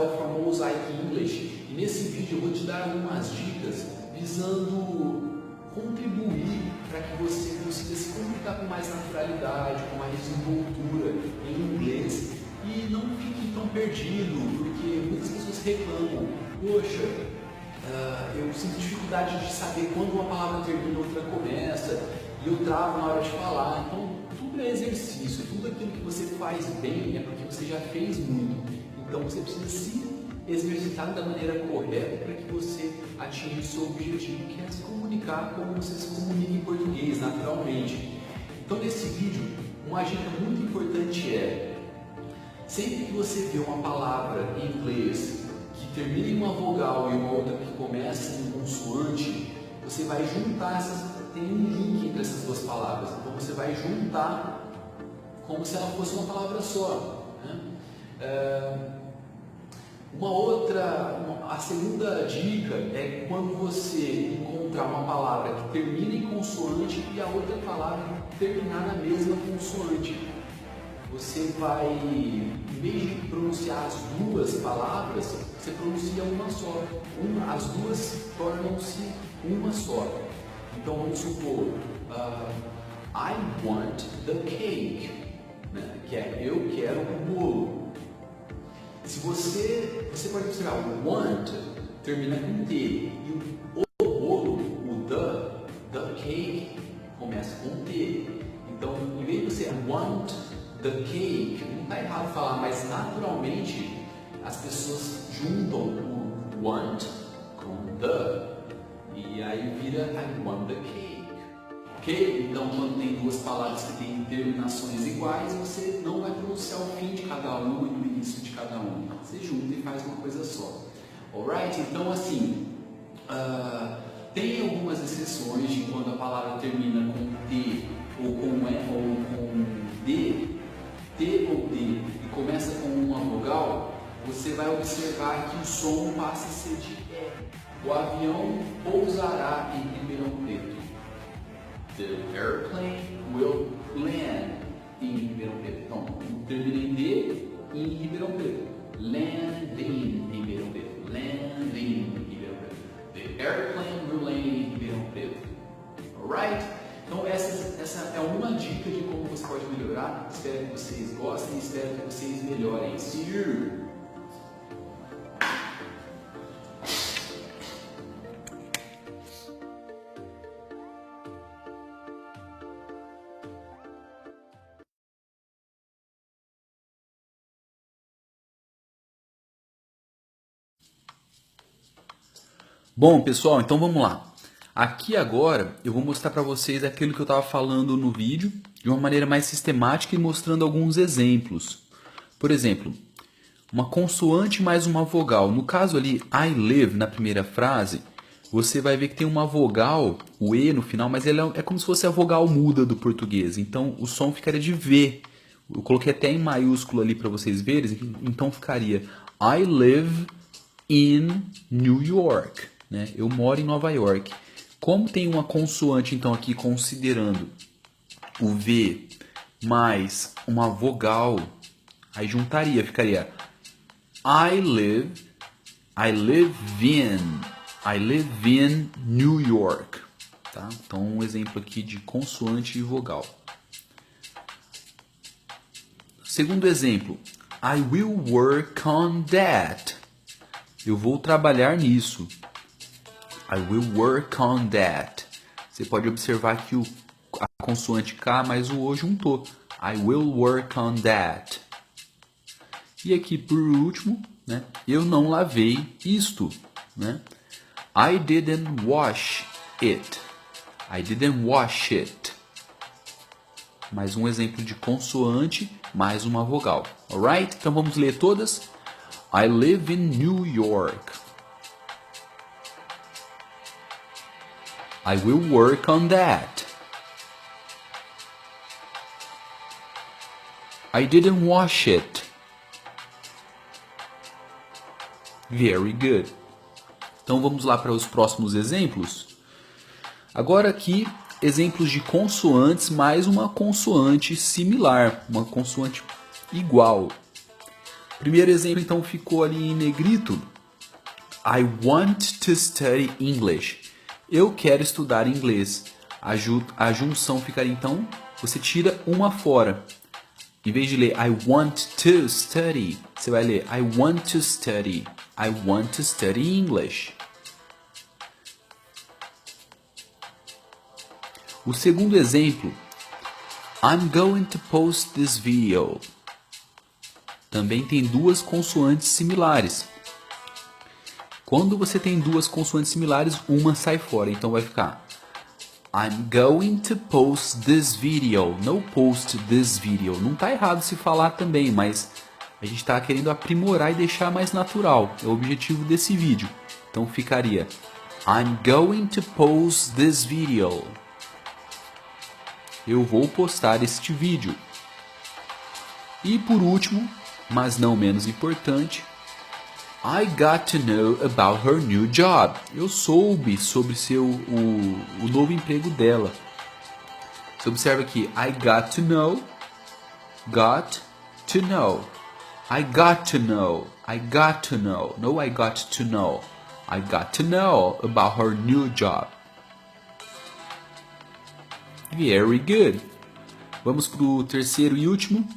Rafael from Mosaic English e nesse vídeo eu vou te dar algumas dicas visando contribuir para que você consiga se comunicar com mais naturalidade, com mais desenvoltura em inglês e não fique tão perdido, porque muitas pessoas reclamam, poxa, eu sinto dificuldade de saber quando uma palavra termina e outra começa e eu travo na hora de falar. Então tudo é exercício, tudo aquilo que você faz bem é porque você já fez muito. Então você precisa se exercitar da maneira correta para que você atinja o seu objetivo, que é se comunicar como você se comunica em português, naturalmente. Então nesse vídeo, uma dica muito importante é, sempre que você vê uma palavra em inglês que termina em uma vogal e uma outra que começa em consoante, você vai juntar tem um link entre essas duas palavras, então você vai juntar como se ela fosse uma palavra só, né? A segunda dica é quando você encontrar uma palavra que termina em consoante e a outra palavra terminar na mesma consoante. Você vai, em vez de pronunciar as duas palavras, você pronuncia uma só. As duas tornam-se uma só. Então vamos supor, I want the cake, né? Que é eu quero o bolo. Se você pode observar, o want termina com T e o bolo, o the cake, começa com T. Então, em vez de você want the cake, não está errado falar, mas naturalmente as pessoas juntam o want com the e aí vira I want the cake. Ok? Então, quando tem duas palavras que têm terminações iguais, você não vai pronunciar o fim de cada uma e o início de cada uma. Você junta e faz uma coisa só. Alright? Então, assim, tem algumas exceções de quando a palavra termina com T ou com E ou com D, T ou D, e começa com uma vogal, você vai observar que o som passa a ser de E. O avião pousará em Ribeirão Preto. The airplane will land em Ribeirão Preto. Então, termina em D em Ribeirão Preto. Landing em Ribeirão Preto. Landing em Ribeirão Preto. The airplane will land em Ribeirão Preto. Alright? Então, essa é uma dica de como você pode melhorar. Espero que vocês gostem, espero que vocês melhorem. See you! Bom, pessoal, então vamos lá. Aqui agora eu vou mostrar para vocês aquilo que eu estava falando no vídeo de uma maneira mais sistemática e mostrando alguns exemplos. Por exemplo, uma consoante mais uma vogal. No caso ali, I live, na primeira frase, você vai ver que tem uma vogal, o E no final, mas ele é como se fosse a vogal muda do português. Então o som ficaria de V. Eu coloquei até em maiúsculo ali para vocês verem, então ficaria I live in New York. Né? Eu moro em Nova York. Como tem uma consoante, então, aqui considerando o V mais uma vogal, aí juntaria, ficaria I live in New York. Tá? Então, um exemplo aqui de consoante e vogal. Segundo exemplo, I will work on that. Eu vou trabalhar nisso. I will work on that. Você pode observar que a consoante K mais o O juntou. I will work on that. E aqui por último, né, eu não lavei isto. Né? I didn't wash it. I didn't wash it. Mais um exemplo de consoante mais uma vogal. Alright? Então vamos ler todas. I live in New York. I will work on that. I didn't wash it. Very good. Então vamos lá para os próximos exemplos. Agora aqui, exemplos de consoantes mais uma consoante similar, uma consoante igual. Primeiro exemplo, então, ficou ali em negrito. I want to study English. Eu quero estudar inglês. A junção ficaria, então, você tira uma fora. Em vez de ler I want to study, você vai ler I want to study. I want to study English. O segundo exemplo, I'm going to post this video. Também tem duas consoantes similares. Quando você tem duas consoantes similares, uma sai fora. Então vai ficar I'm going to post this video. No post this video. Não está errado se falar também, mas a gente está querendo aprimorar e deixar mais natural. É o objetivo desse vídeo. Então ficaria I'm going to post this video. Eu vou postar este vídeo. E por último, mas não menos importante, I got to know about her new job. Eu soube sobre o novo emprego dela. Você observa aqui, I got to know, got to know. I got to know, I got to know. No, I got to know. I got to know about her new job. Very good. Vamos para o terceiro e último.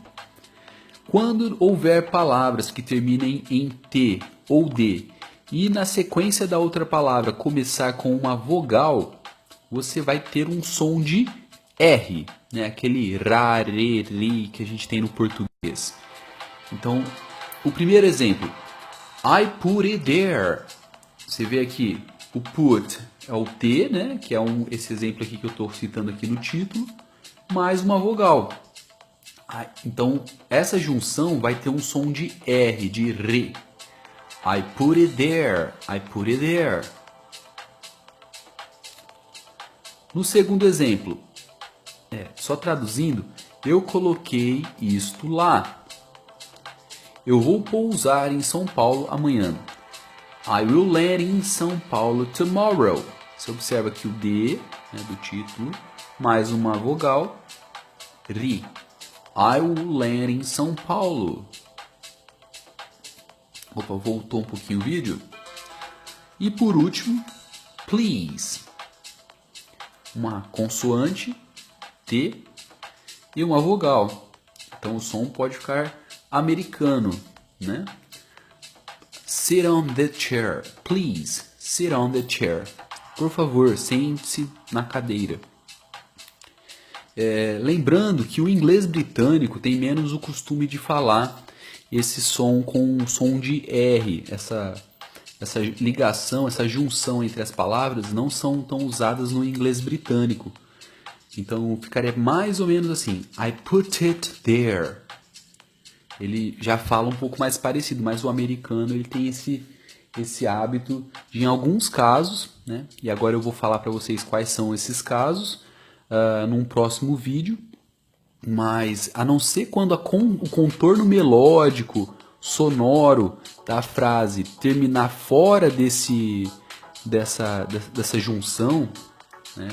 Quando houver palavras que terminem em T ou D e na sequência da outra palavra começar com uma vogal, você vai ter um som de R, né? Aquele ra, re, ri que a gente tem no português. Então, o primeiro exemplo, I put it there. Você vê aqui, o put é o T, né? Que é esse exemplo aqui que eu estou citando aqui no título, mais uma vogal. Então, essa junção vai ter um som de R, de re. I put it there, I put it there. No segundo exemplo, só traduzindo, eu coloquei isto lá. Eu vou pousar em São Paulo amanhã. I will land in São Paulo tomorrow. Você observa que o D, né, do título, mais uma vogal, ri. I will land in São Paulo. Opa, voltou um pouquinho o vídeo. E por último, please. Uma consoante, T, e uma vogal. Então o som pode ficar americano, né? Sit on the chair. Please, sit on the chair. Por favor, sente-se na cadeira. Lembrando que o inglês britânico tem menos o costume de falar esse som com um som de R. Essa ligação, essa junção entre as palavras não são tão usadas no inglês britânico. Então ficaria mais ou menos assim. I put it there. Ele já fala um pouco mais parecido, mas o americano ele tem esse hábito de, em alguns casos, né? E agora eu vou falar para vocês quais são esses casos num próximo vídeo. Mas a não ser quando o contorno melódico, sonoro da frase terminar fora dessa junção, né?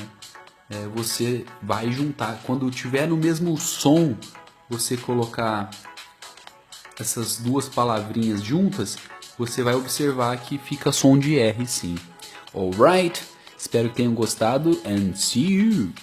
Você vai juntar. Quando tiver no mesmo som, você colocar essas duas palavrinhas juntas, você vai observar que fica som de R sim. Alright? Espero que tenham gostado and see you!